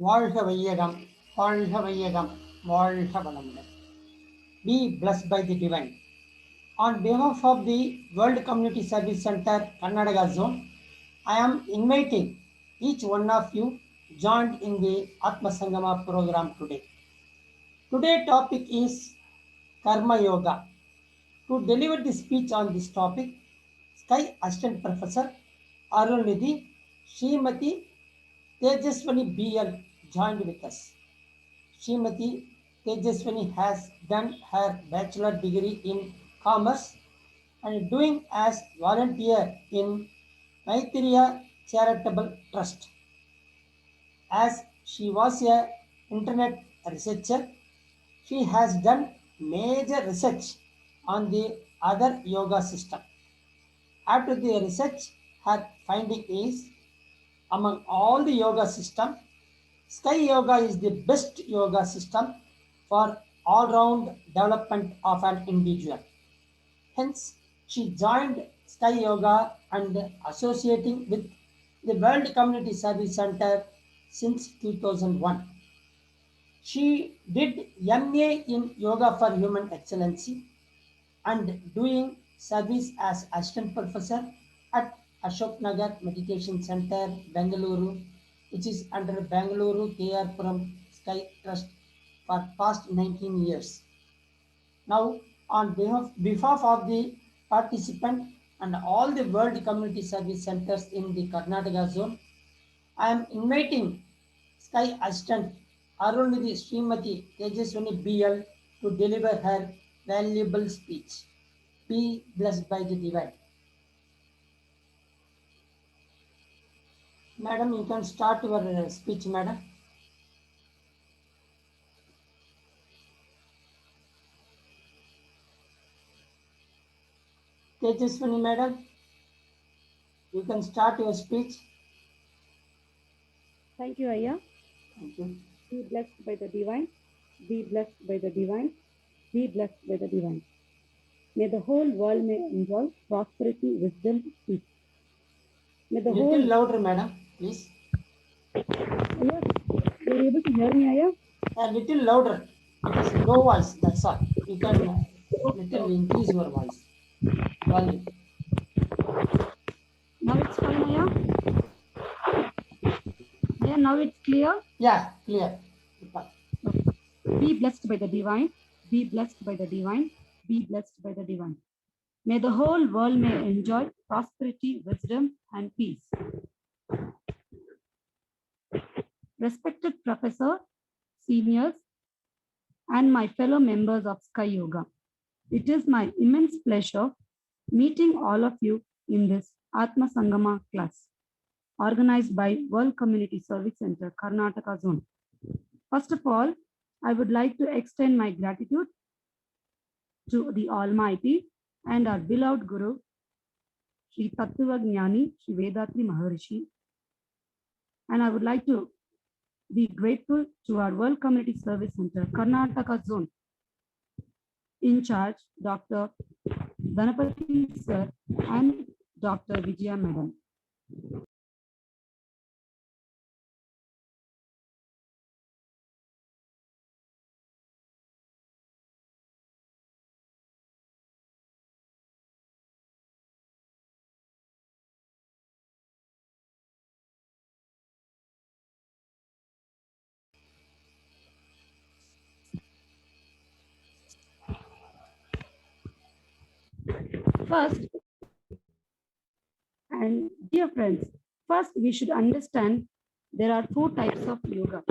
வாழ்க வையகம், வாழ்க வையகம், வாழ்க வளமுடன். Be blessed by the divine. On behalf of the World Community Service Center, Karnataka Zone, I am inviting each one of you joined in the Atma Sangama program today. Today topic is Karma Yoga. To deliver the speech on this topic, Sky Assistant Professor Arulnidhi Srimati Tejaswani BL joined with us. Srimati Tejaswani has done her bachelor degree in commerce and doing as volunteer in Maitreya Charitable Trust. As she was a internet researcher, she has done major research on the other yoga system. After the research, her finding is among all the yoga system, Sky Yoga is the best yoga system for all-round development of an individual. Hence, she joined Sky Yoga and associating with the World Community Service Center since 2001. She did MA in Yoga for Human Excellency and doing service as assistant professor at Ashok Nagar Meditation Center, Bengaluru, which is under Bengaluru KR Puram Sky Trust for past 19 years. Now, on behalf of the participant and all the World Community Service Centers in the Karnataka zone, I am inviting Sky Assistant Arulnidhi Srimati Tejaswani BL to deliver her valuable speech. Be blessed by the divine. Madam, you can start your speech, madam. Tejaswani, madam, you can start your speech. Thank you, Ayya. Thank you. Be blessed by the divine. Be blessed by the divine. Be blessed by the divine. May the whole world may enjoy prosperity, wisdom, peace. May the Little louder, madam, please. Ayya, you are able to hear me, Ayya? A little louder. It is low voice, that's all. You can little increase your voice. Volume. Now it's fine, Ayya? Ayya, now it's clear? Yeah, clear. Be blessed by the divine. Be blessed by the divine. Be blessed by the divine. May the whole world may enjoy prosperity, wisdom, and peace. Respected professor, seniors, and my fellow members of Sky Yoga, it is my immense pleasure meeting all of you in this Atma Sangama class, organized by World Community Service Center, Karnataka Zone. First of all, I would like to extend my gratitude to the Almighty and our beloved Guru, Sri Tattvajnani, Sri Vethathiri Maharishi. And I would like to be grateful to our World Community Service Center, Karnataka Zone, in charge, Dr. Dhanapati sir and Dr. Vijaya madam. First, and dear friends, first we should understand there are 4 types of yoga.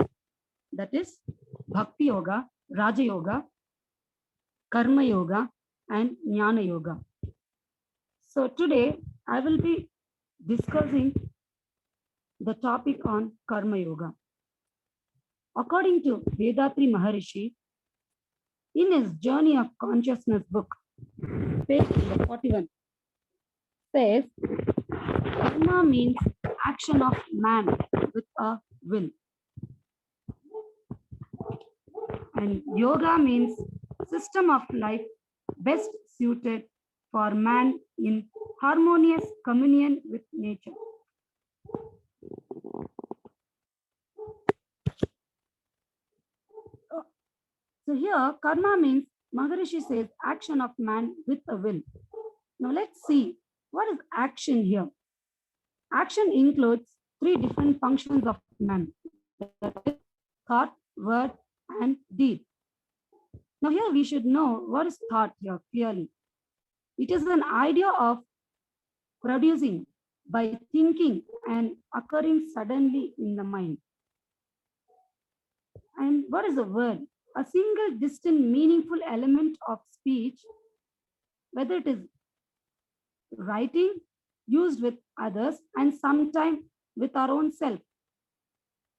That is Bhakti Yoga, Raja Yoga, Karma Yoga, and Jnana Yoga. So today I will be discussing the topic on Karma Yoga. According to Vethathiri Maharishi, in his Journey of Consciousness book, page 41, says, Karma means action of man with a will. And yoga means system of life best suited for man in harmonious communion with nature. So here, karma means Maharishi says action of man with a will. Now let's see what is action here. Action includes three different functions of man: that is thought, word, and deed. Now here we should know what is thought here clearly. It is an idea of producing by thinking and occurring suddenly in the mind. And what is a word? A single distinct meaningful element of speech, whether it is writing, used with others, and sometimes with our own self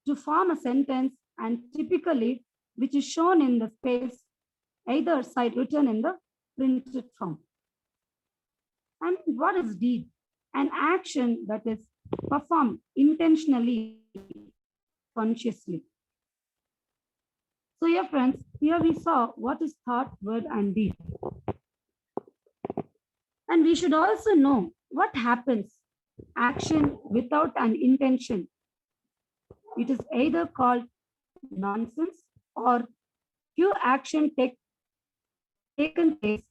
to form a sentence, and typically which is shown in the space, either side written in the printed form. And what is deed? An action that is performed intentionally, consciously. So here friends, here we saw what is thought, word, and deed. And we should also know what happens action without an intention. It is either called nonsense or pure action taken place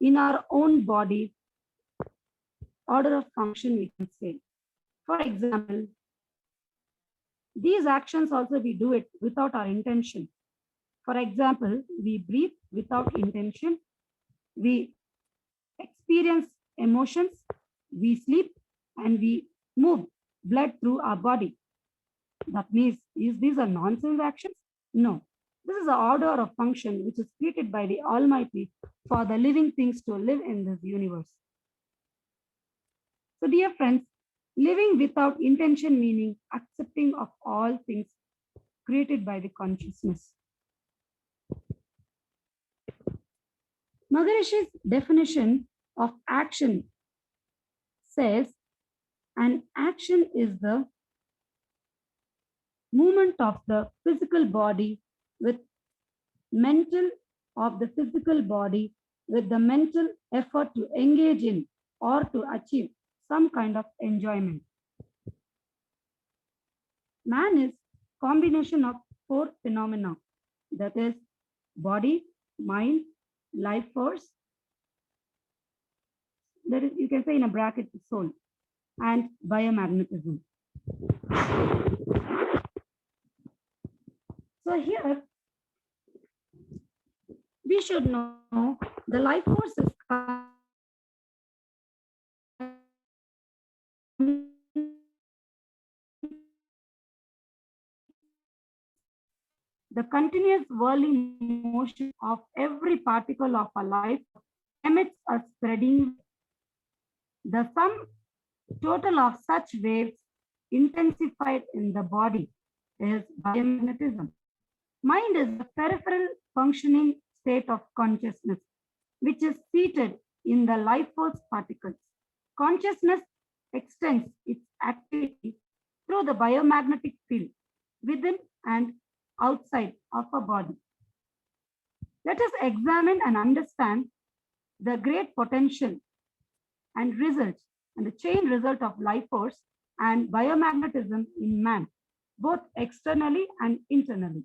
in our own body, order of function we can say. For example, these actions also we do it without our intention. For example, we breathe without intention, we experience emotions, we sleep, and we move blood through our body. That means, is these are nonsense actions? No. This is the order of function which is created by the Almighty for the living things to live in this universe. So dear friends, living without intention meaning accepting of all things created by the consciousness. Maharishi's definition of action says an action is the movement of the physical body with the physical body with the mental effort to engage in or to achieve some kind of enjoyment. Man is combination of four phenomena, that is body, mind, life force, that is, you can say in a bracket, soul, and biomagnetism. So here we should know the life force is the continuous whirling motion of every particle of our life emits a spreading. The sum total of such waves intensified in the body is biomagnetism. Mind is the peripheral functioning state of consciousness, which is seated in the life force particles. Consciousness extends its activity through the biomagnetic field within and outside of a body. Let us examine and understand the great potential and results and the chain result of life force and biomagnetism in man, both externally and internally.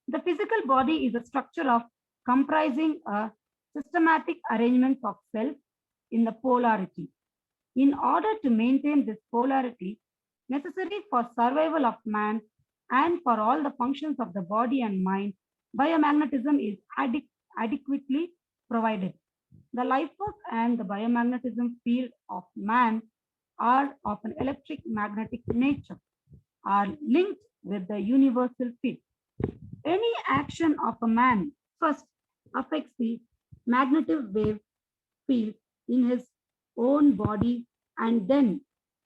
The physical body is a structure of comprising a systematic arrangement of cells in the polarity. In order to maintain this polarity, necessary for survival of man and for all the functions of the body and mind, biomagnetism is adequately provided. The life force and the biomagnetism field of man are of an electric magnetic nature, are linked with the universal field. Any action of a man first affects the magnetic wave field in his own body and then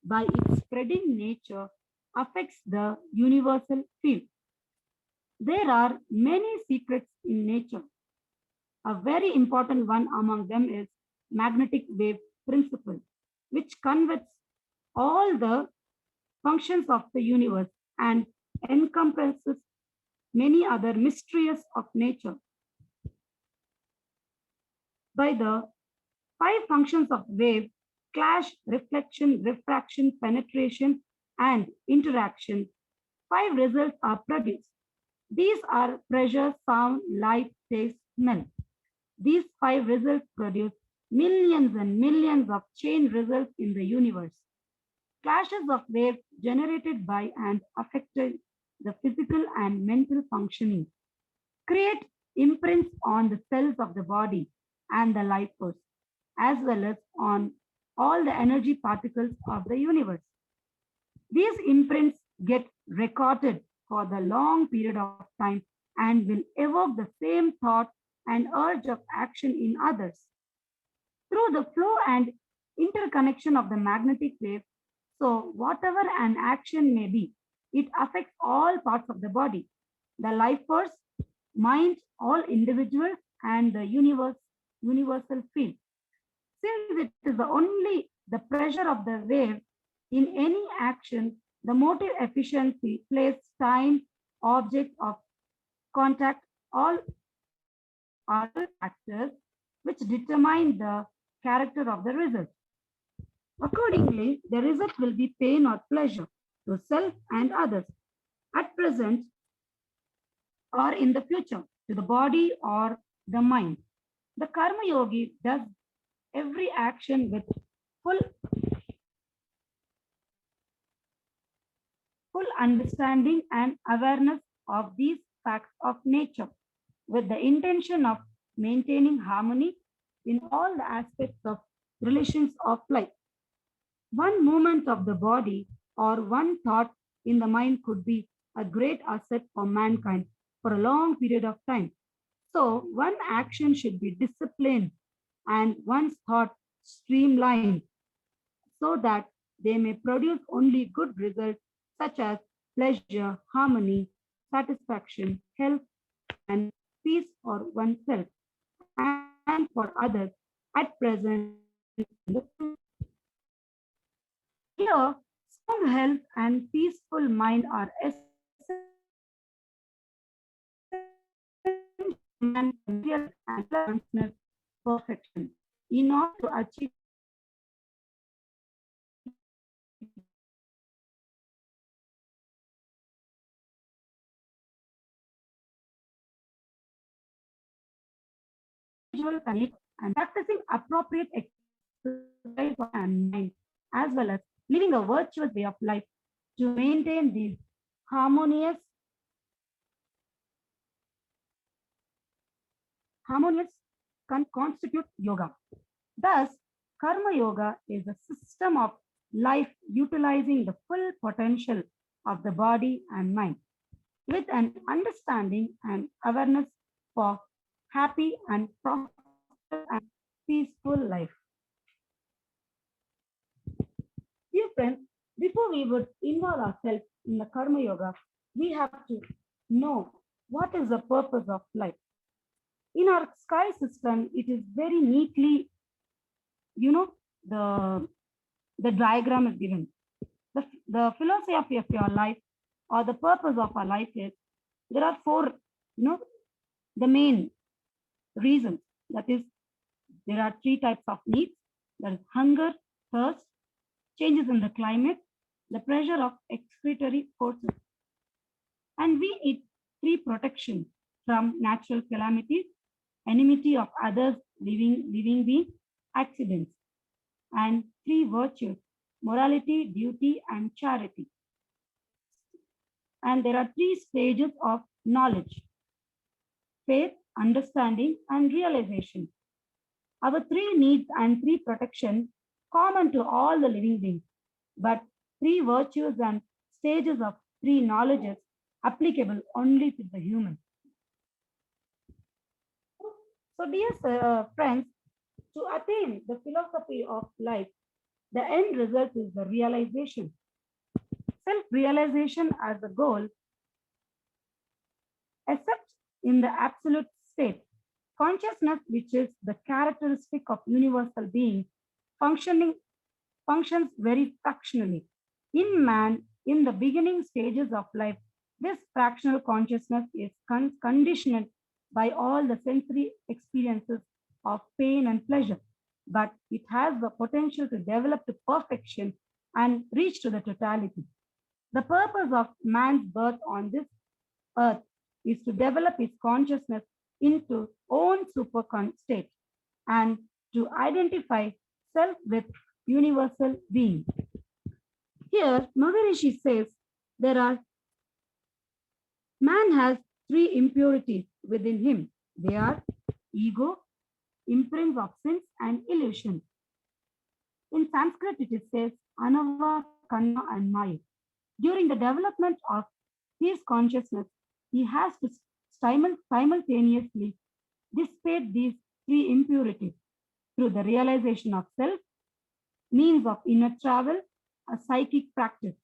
by its spreading nature affects the universal field. There are many secrets in nature. A very important one among them is magnetic wave principle, which converts all the functions of the universe and encompasses many other mysteries of nature. By the 5 functions of wave, clash, reflection, refraction, penetration, and interaction, 5 results are produced. These are pressure, sound, light, taste, smell. These five results produce millions and millions of chain results in the universe. Clashes of waves generated by and affected the physical and mental functioning create imprints on the cells of the body and the life force, as well as on all the energy particles of the universe. These imprints get recorded for the long period of time and will evoke the same thought and urge of action in others. Through the flow and interconnection of the magnetic wave, so whatever an action may be, it affects all parts of the body, the life force, mind, all individuals, and the universal field. Since it is only the pressure of the wave in any action, the motive efficiency, place, time, object of contact, all are factors which determine the character of the result. Accordingly, the result will be pain or pleasure to self and others at present or in the future, to the body or the mind. The Karma Yogi does every action with full understanding and awareness of these facts of nature, with the intention of maintaining harmony in all the aspects of relations of life. One movement of the body or one thought in the mind could be a great asset for mankind for a long period of time. So, one action should be disciplined and one's thought streamlined so that they may produce only good results such as pleasure, harmony, satisfaction, health, and peace for oneself and for others at present. Here, strong health and peaceful mind are essential and real and consciousness perfection. In order to achieve individual connect and practicing appropriate exercise and mind, as well as living a virtuous way of life to maintain these harmonious constitute yoga. Thus, Karma Yoga is a system of life utilizing the full potential of the body and mind with an understanding and awareness for happy and prosperous and peaceful life. Dear friends, before we would involve ourselves in the Karma Yoga, we have to know what is the purpose of life. In our sky system, it is very neatly, the diagram is given. The philosophy of your life or the purpose of our life is there are four, the main reasons. That is, there are three types of needs. There is hunger, thirst, changes in the climate, the pressure of excretory forces. And we need three protection from natural calamities, enmity of others, living beings, accidents, and three virtues, morality, duty, and charity. And there are three stages of knowledge: faith, understanding, and realization. Our three needs and three protection common to all the living beings, but three virtues and stages of three knowledges applicable only to the human. So, dear friends, to attain the philosophy of life, the end result is the realization. Self-realization as a goal, except in the absolute state. Consciousness, which is the characteristic of universal being, functions very fractionally. In man, in the beginning stages of life, this fractional consciousness is conditioned by all the sensory experiences of pain and pleasure, but it has the potential to develop to perfection and reach to the totality. The purpose of man's birth on this earth is to develop its consciousness into own state and to identify self with universal being. Here, Maharishi says there are man has three impurities within him. They are ego, imprints of sins, and illusion. In Sanskrit, it says Anava, Kanna, and Maya. During the development of his consciousness, he has to simultaneously dissipate these three impurities through the realization of self, means of inner travel, a psychic practice.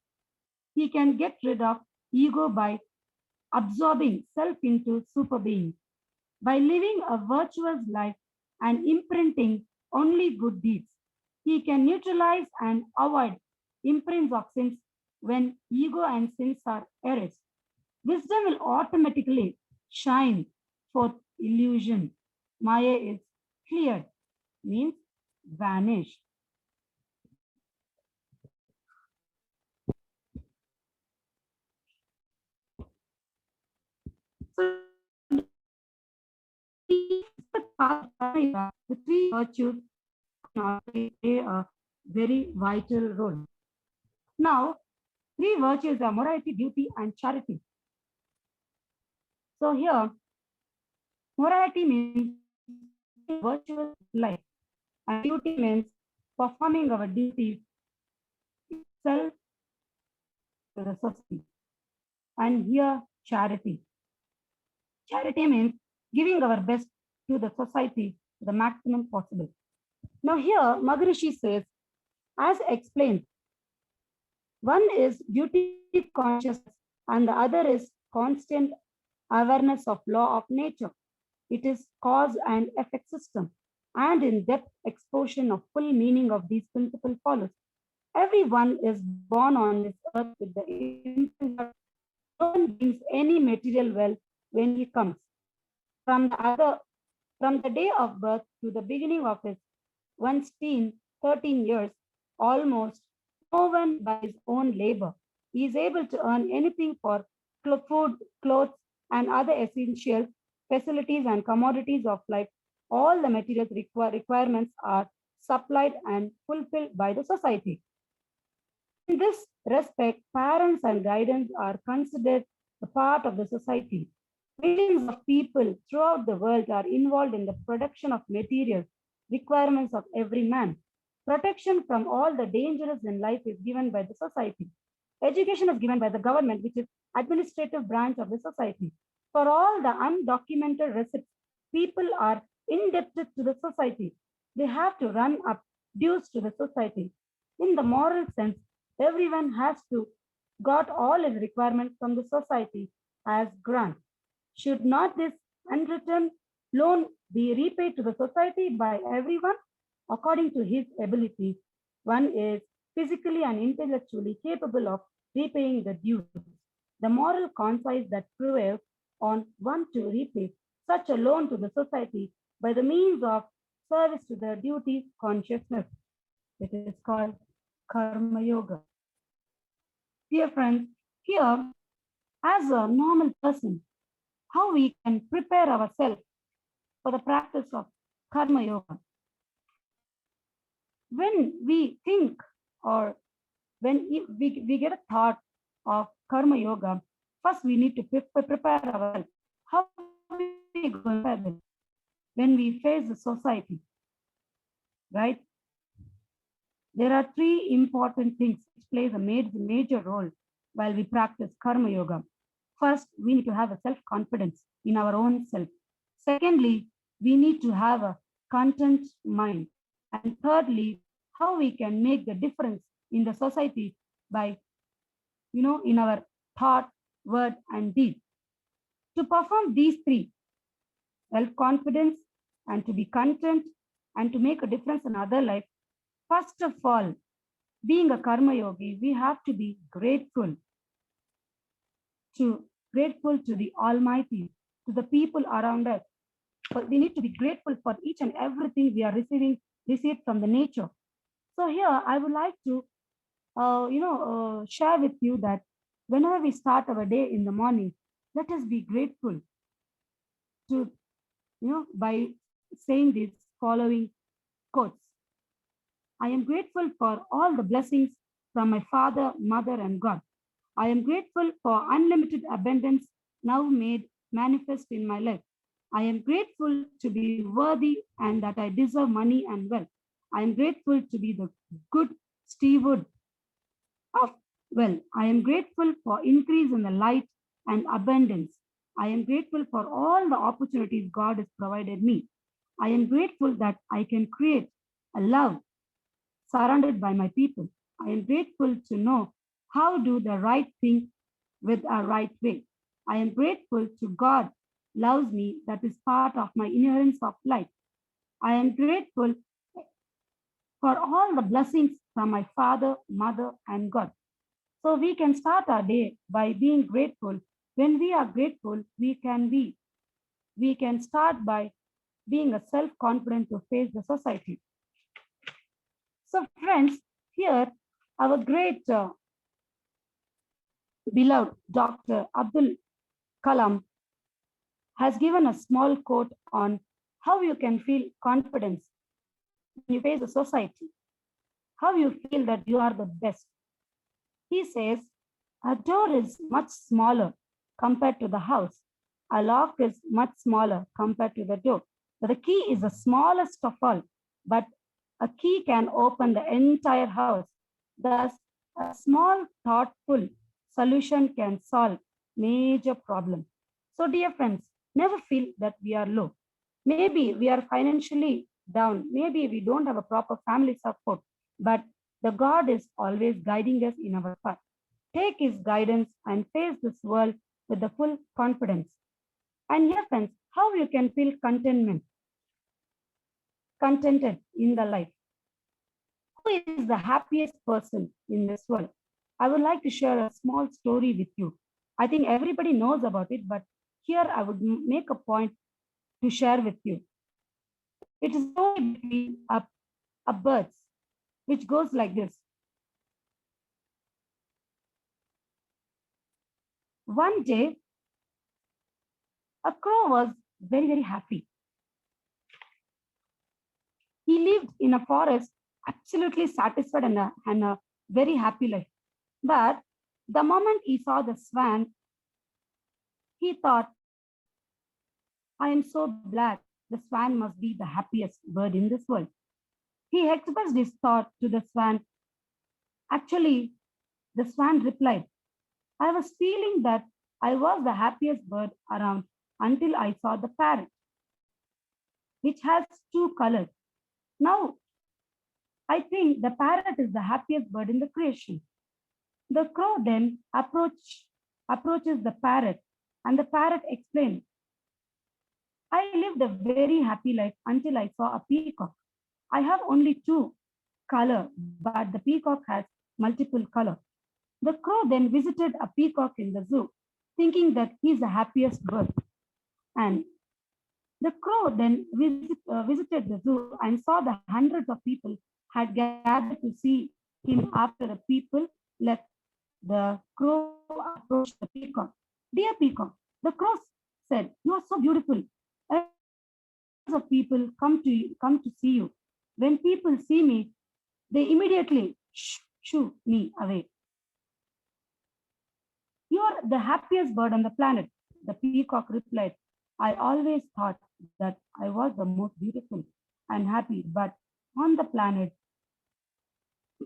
He can get rid of ego by absorbing self into super being, by living a virtuous life and imprinting only good deeds. He can neutralize and avoid imprints of sins when ego and sins are erased. Wisdom will automatically shine forth illusion. Maya is cleared, means vanished. So, the three virtues play a very vital role. Now, three virtues are morality, duty, and charity. So here, morality means virtuous life, and duty means performing our duties itself to the society. And here, charity. Charity means giving our best to the society to the maximum possible. Now here, Maharishi says, as explained, one is duty consciousness and the other is constant awareness of law of nature. It is cause and effect system, and in depth exposition of full meaning of these principles follows. Everyone is born on this earth with the intention that no one brings any material wealth when he comes. From the day of birth to the beginning of his one's 13 years, almost no one by his own labor. He is able to earn anything for food, clothes, and other essential facilities and commodities of life. All the material requirements are supplied and fulfilled by the society. In this respect, parents and guidance are considered a part of the society. Millions of people throughout the world are involved in the production of materials, requirements of every man. Protection from all the dangers in life is given by the society. Education is given by the government, which is administrative branch of the society. For all the undocumented receipts, people are indebted to the society. They have to run up dues to the society. In the moral sense, everyone has to got all his requirements from the society as grant. Should not this unwritten loan be repaid to the society by everyone according to his ability? One is physically and intellectually capable of repaying the dues. The moral conscience that prevails on one to repay such a loan to the society by the means of service to the duty consciousness. It is called Karma Yoga. Dear friends, here, as a normal person, how we can prepare ourselves for the practice of Karma Yoga. When we think or when we get a thought of Karma Yoga, first we need to prepare ourselves. How are we going to prepare this? When we face the society, right? There are three important things which plays a major role while we practice Karma Yoga. First, we need to have a self-confidence in our own self. Secondly, we need to have a content mind. And thirdly, how we can make the difference in the society by, in our thought, word, and deed. To perform these three, self-confidence and to be content and to make a difference in other life, first of all, being a Karma Yogi, we have to be grateful to the Almighty, to the people around us. But we need to be grateful for each and everything we are received from the nature. So here I would like to, share with you that whenever we start our day in the morning, Let us be grateful to, by saying these following quotes. I am grateful for all the blessings from my father, mother, and God. I am grateful for unlimited abundance now made manifest in my life. I am grateful to be worthy and that I deserve money and wealth. I am grateful to be the good steward of well. I am grateful for increase in the light and abundance. I am grateful for all the opportunities God has provided me. I am grateful that I can create a love surrounded by my people. I am grateful to know how do the right thing with a right way. I am grateful to God loves me that is part of my inherence of life. I am grateful for all the blessings from my father, mother, and God. So we can start our day by being grateful. When we are grateful, we can start by being a self-confident to face the society. So friends, here our great beloved Dr. Abdul Kalam has given a small quote on how you can feel confidence when you face the society, how you feel that you are the best. He says, a door is much smaller compared to the house. A lock is much smaller compared to the door. But the key is the smallest of all, but a key can open the entire house. Thus, a small, thoughtful solution can solve major problems. So, dear friends, never feel that we are low. Maybe we are financially down. Maybe we don't have a proper family support, but the God is always guiding us in our path. Take his guidance and face this world with the full confidence. And here, friends, how you can feel contented in the life. Who is the happiest person in this world? I would like to share a small story with you. I think everybody knows about it, but here I would make a point to share with you. It is a story between a birds, which goes like this. One day, a crow was very, very happy. He lived in a forest, absolutely satisfied and a very happy life. But the moment he saw the swan, he thought, I am so glad the swan must be the happiest bird in this world. He expressed his thought to the swan. Actually, the swan replied, I was feeling that I was the happiest bird around until I saw the parrot, which has two colors. Now, I think the parrot is the happiest bird in the creation. The crow then approaches the parrot, and the parrot explained, I lived a very happy life until I saw a peacock. I have only two color, but the peacock has multiple color. The crow then visited a peacock in the zoo, thinking that he's the happiest bird. And the crow then visited the zoo and saw the hundreds of people had gathered to see him after the people left. The crow approached the peacock. Dear peacock, the crow said, you are so beautiful. Hundreds of people come to see you. When people see me, they immediately shoo me away. You are the happiest bird on the planet. The peacock replied, I always thought that I was the most beautiful and happy, but on the planet,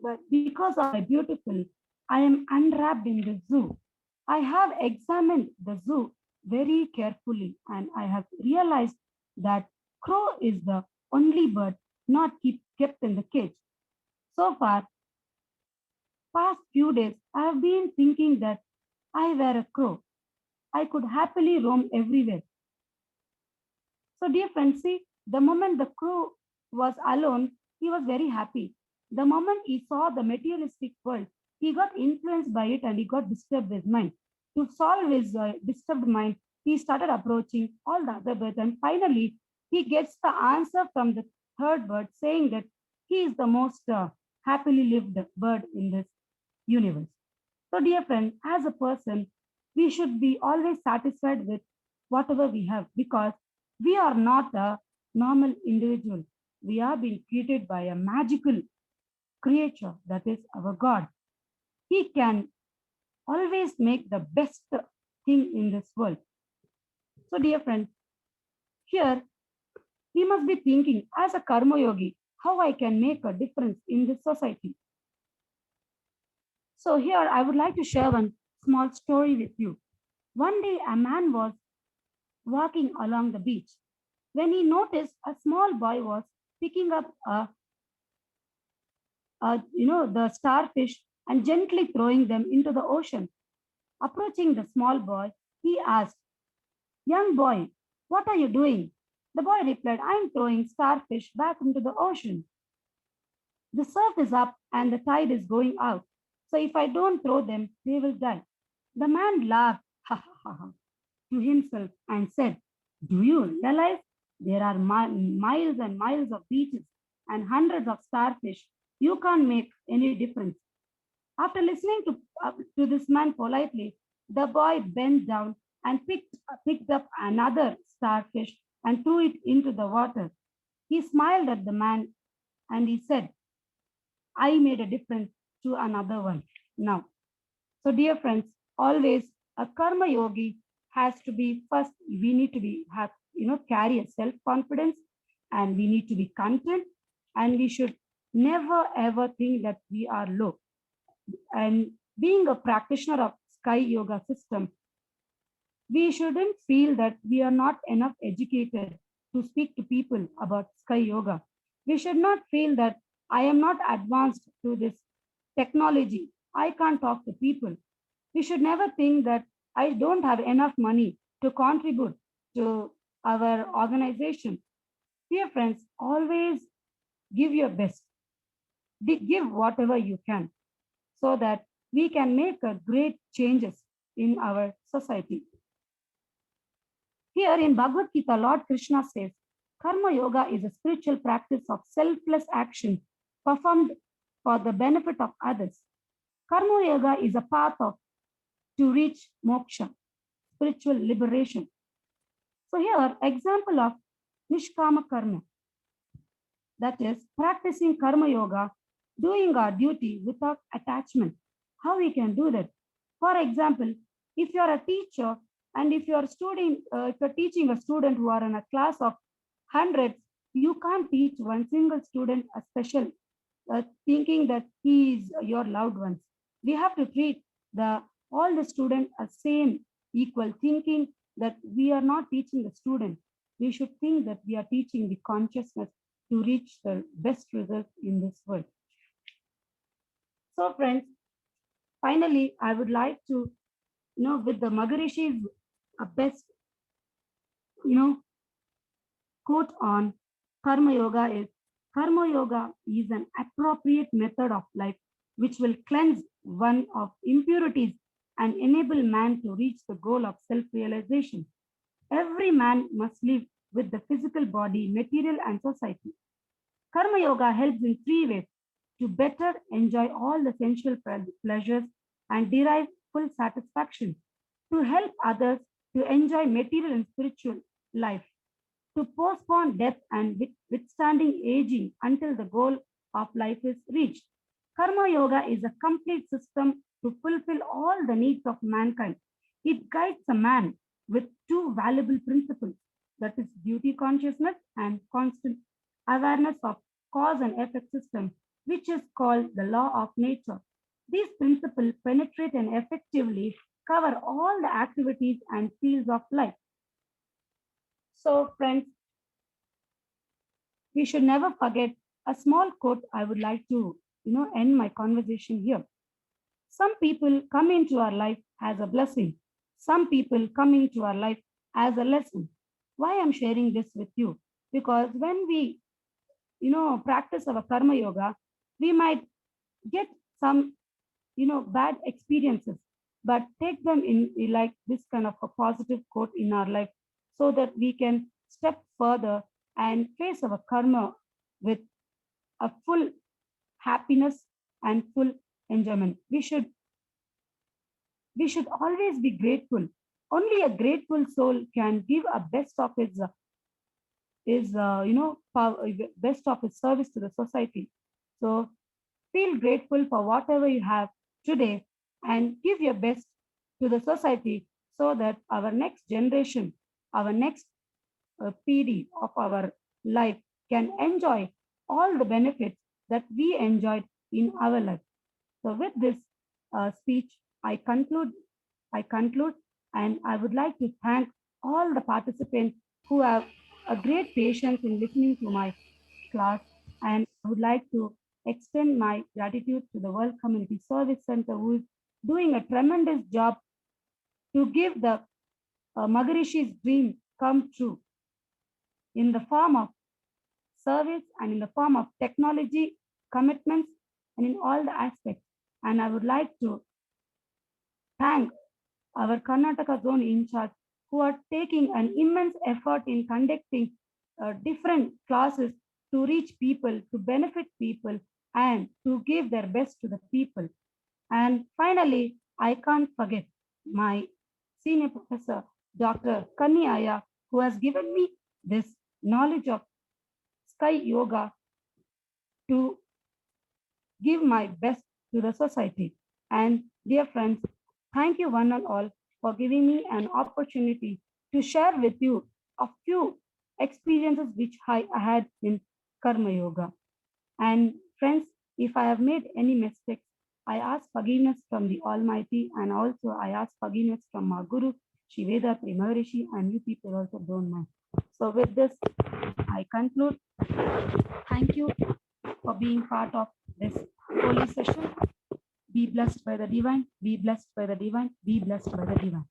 but because of my beautiful, I am unwrapped in the zoo. I have examined the zoo very carefully and I have realized that crow is the only bird not kept in the cage. So far, past few days, I have been thinking that I were a crow. I could happily roam everywhere. So, dear friends, see, the moment the crow was alone, he was very happy. The moment he saw the materialistic world, he got influenced by it and he got disturbed his mind. To solve his disturbed mind, he started approaching all the other birds, and finally, he gets the answer from the third bird saying that he is the most happily lived bird in this universe. So, dear friend, as a person, We should be always satisfied with whatever we have because we are not a normal individual. We are being created by a magical creature that is our God. He can always make the best thing in this world. So, dear friends, here we must be thinking as a karma yogi how I can make a difference in this society. So, here I would like to share one small story with you. One day, a man was walking along the beach when he noticed a small boy was picking up the starfish and gently throwing them into the ocean. Approaching the small boy, he asked, "Young boy, what are you doing?" The boy replied, "I'm throwing starfish back into the ocean. The surf is up and the tide is going out. So if I don't throw them, they will die." The man laughed ha, ha, ha, ha, to himself and said, "Do you realize there are miles and miles of beaches and hundreds of starfish? You can't make any difference." After listening to this man politely, the boy bent down and picked up another starfish and threw it into the water. He smiled at the man and he said, "I made a difference to another one now." So, dear friends, always a karma yogi has to be first, we need to be have carry a self-confidence and we need to be content and we should never ever think that we are low. And being a practitioner of Sky Yoga system, we shouldn't feel that we are not enough educated to speak to people about Sky Yoga. We should not feel that I am not advanced to this technology. I can't talk to people. We should never think that I don't have enough money to contribute to our organization. Dear friends, always give your best. Give whatever you can so that we can make a great changes in our society. Here in Bhagavad Gita, Lord Krishna says, Karma Yoga is a spiritual practice of selfless action performed for the benefit of others. Karma Yoga is a path to reach moksha, spiritual liberation. So here, example of Nishkama Karma, that is practicing Karma Yoga, doing our duty without attachment. How we can do that? For example, if you are a teacher and if you are if you're teaching a student who are in a class of hundreds, you can't teach one single student a special, thinking that he is your loved ones. We have to treat all the students as same, equal, thinking that we are not teaching the student. We should think that we are teaching the consciousness to reach the best result in this world. So, friends, finally, I would like to, with the Maharishi's best, quote on Karma Yoga is, Karma Yoga is an appropriate method of life which will cleanse one of impurities and enable man to reach the goal of self-realization. Every man must live with the physical body, material, and society. Karma Yoga helps in three ways to better enjoy all the sensual pleasures and derive full satisfaction, to help others to enjoy material and spiritual life, to postpone death and withstanding aging until the goal of life is reached. Karma Yoga is a complete system to fulfill all the needs of mankind. It guides a man with two valuable principles, that is duty consciousness and constant awareness of cause and effect system, which is called the law of nature. These principles penetrate and effectively cover all the activities and fields of life. So, friends, we should never forget a small quote I would like to, end my conversation here. Some people come into our life as a blessing. Some people come into our life as a lesson. Why I'm sharing this with you? Because when we, practice our karma yoga, we might get some, bad experiences, but take them in like this kind of a positive quote in our life so that we can step further and face our karma with a full happiness and full enjoyment. We should We should always be grateful. Only a grateful soul can give a best of its best of its service to the society. So feel grateful for whatever you have today and give your best to the society so that our next generation, our next PD of our life can enjoy all the benefits that we enjoyed in our life. So with this speech, I conclude, and I would like to thank all the participants who have a great patience in listening to my class. And I would like to extend my gratitude to the World Community Service Center, who is doing a tremendous job to give the Maharishi's dream come true in the form of service and in the form of technology, commitments, and in all the aspects. And I would like to thank our Karnataka zone in charge who are taking an immense effort in conducting different classes to reach people, to benefit people, and to give their best to the people. And finally, I can't forget my senior professor, Dr. Kanni Aya, who has given me this knowledge of sky yoga to give my best to the society. And dear friends, thank you one and all for giving me an opportunity to share with you a few experiences which I had in Karma Yoga. And friends, if I have made any mistakes, I ask forgiveness from the Almighty, and also I ask forgiveness from our Guru, Shiveda Maharishi, and you people also don't mind. So with this, I conclude. Thank you for being part of this holy session. Be blessed by the divine, be blessed by the divine, be blessed by the divine.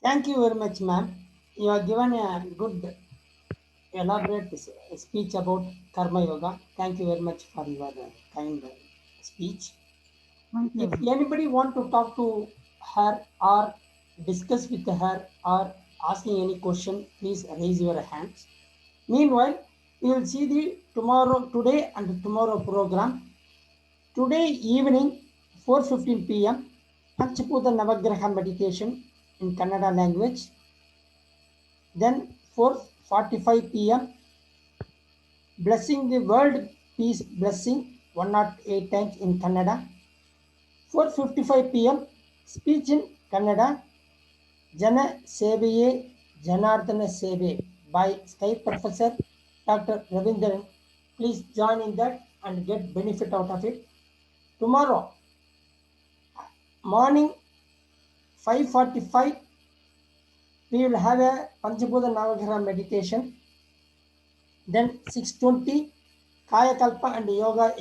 Thank you very much, ma'am. You have given a good elaborate speech about Karma Yoga. Thank you very much for your kind speech. Thank you. If anybody want to talk to her or discuss with her or asking any question, please raise your hands. Meanwhile, we will see the today and tomorrow program. Today evening, 4:15 p.m., Panchaputa Navagraha meditation in Kannada language. Then 4:45 p.m., blessing the world peace blessing 108 times in Kannada. 4:55 p.m., speech in Kannada, Jana Sevaye Janardana Seve by Sky Professor Dr. Ravindran. Please join in that and get benefit out of it. Tomorrow, morning 5:45, we will have a Panchabuddha Navagraha meditation. Then 6:20, Kayakalpa and Yoga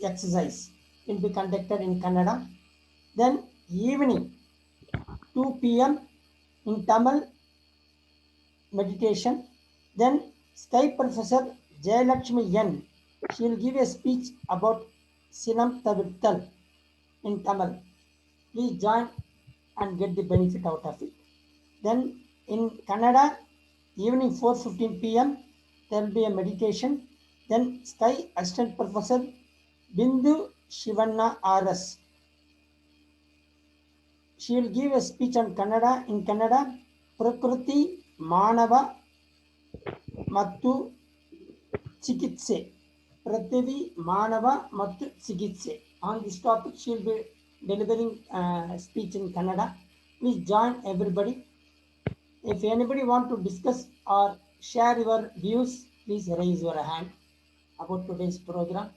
exercise will be conducted in Kannada. Then evening 2 p.m. in Tamil meditation. Then Sky Professor Jayalakshmi N. She will give a speech about Sinam Tavittal in Tamil. Please join and get the benefit out of it. Then in Kannada, evening 4:15 p.m., there will be a meditation. Then Sky Assistant Professor Bindu Shivanna R.S. She will give a speech on Kannada. In Kannada, Prakriti Manava Mattu Chikitse. Prithvi Manava Mattu Chikitse. On this topic, she will be delivering speech in Kannada. Please join everybody. If anybody want to discuss or share your views, please raise your hand about today's program.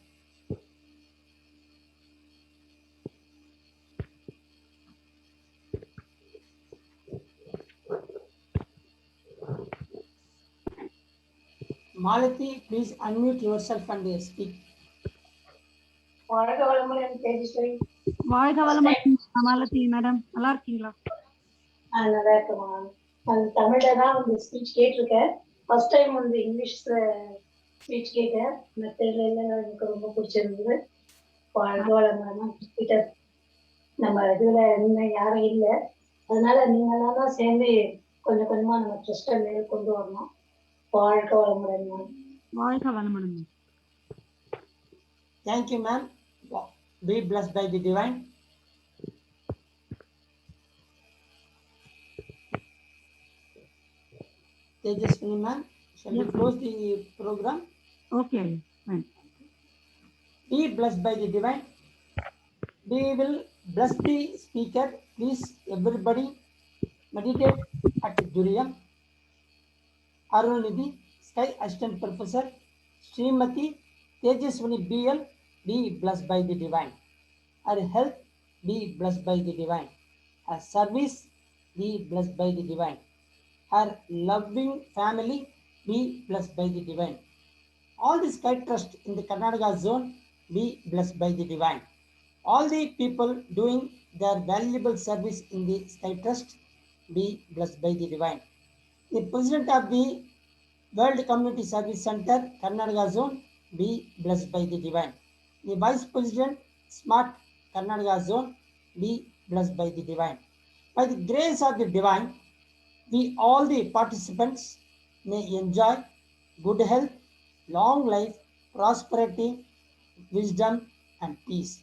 Malati, please unmute yourself and speak. வாழ்க வளமுடன் Malathi madam, நல்லா இருக்கீங்களா? நல்லா இருக்குமா. அந்த தமிழ்ல தான் வந்து ஸ்பீச் கேட்டிருக்கேன். ஃபர்ஸ்ட் டைம் வந்து இங்கிலீஷ்ல ஸ்பீச் கேட்டேன். மெத்தட்ல எனக்கு ரொம்ப பிடிச்சிருந்தது. வாழ்க வளமுடன் கிட்ட நம்ம இதுல இன்னும் யாரும் இல்லை, அதனால நீங்களாம் தான் சேர்ந்து கொஞ்சம் கொஞ்சமா நம்ம ட்ரஸ்ட்டை மேல கொண்டு வரணும். வாழ்க வளமுடன். வாழ்க வளமுடன். Thank you, ma'am. be blessed by the divine. Tejaswini ma'am, shall we Yes, close the program? Okay, fine. Be blessed by the divine. We will bless the speaker. Please, everybody, meditate at Duriyam. Arunidhi, Sky Assistant Professor, Srimati Tejaswini BL, be blessed by the divine. Our health, be blessed by the divine. Our service, be blessed by the divine. Her loving family, be blessed by the divine. All the Sky Trust in the Karnataka zone, be blessed by the divine. All the people doing their valuable service in the Sky Trust, be blessed by the divine. The President of the World Community Service Center, Karnataka zone, be blessed by the divine. The Vice President, Smart Karnataka zone, be blessed by the divine. By the grace of the divine, we all the participants may enjoy good health, long life, prosperity, wisdom, and peace.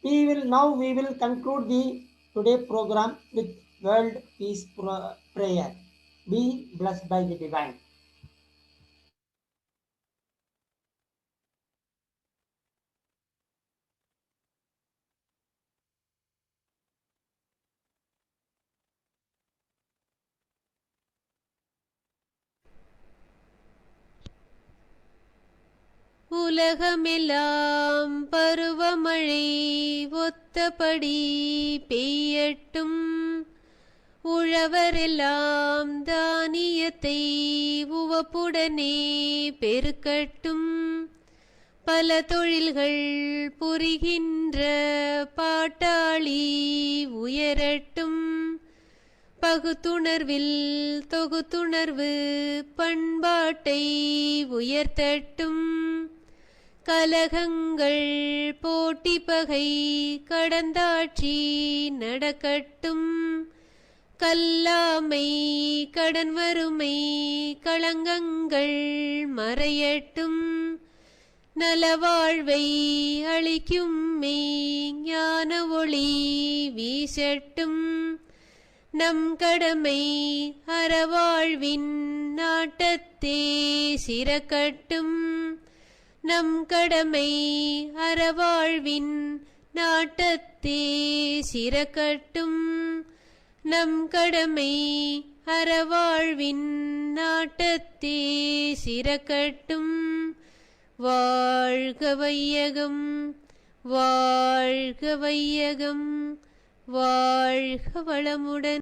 We will conclude the today program with World Peace Prayer. Be blessed by the divine. உலகமெல்லாம் பருவமழை ஒத்தபடி பெய்யட்டும். உழவரெல்லாம் தானியத்தை உவப்புடனே பெருக்கட்டும். பல தொழில்கள் புரிகின்ற பாட்டாளி உயரட்டும். பகுத்துணர்வில் தொகுத்துணர்வு பண்பாட்டை உயர்த்தட்டும். கலகங்கள் போட்டி பகை கடந்தாட்சி நடக்கட்டும். கல்லாமை கடன் வறுமை களங்கங்கள் மறையட்டும். நலவாழ்வை அளிக்கும் மெய் ஞான ஒளி வீசட்டும். நம் கடமை அறவாழ்வின் நாட்டத்தே சிறக்கட்டும். நம் கடமை அறவாழ்வின் நாட்டத்தே சிறக்கட்டும். நம் கடமை அறவாழ்வின் நாட்டத்தே சிறக்கட்டும். வாழ்க வையகம், வாழ்க வையகம், வாழ்க வளமுடன்.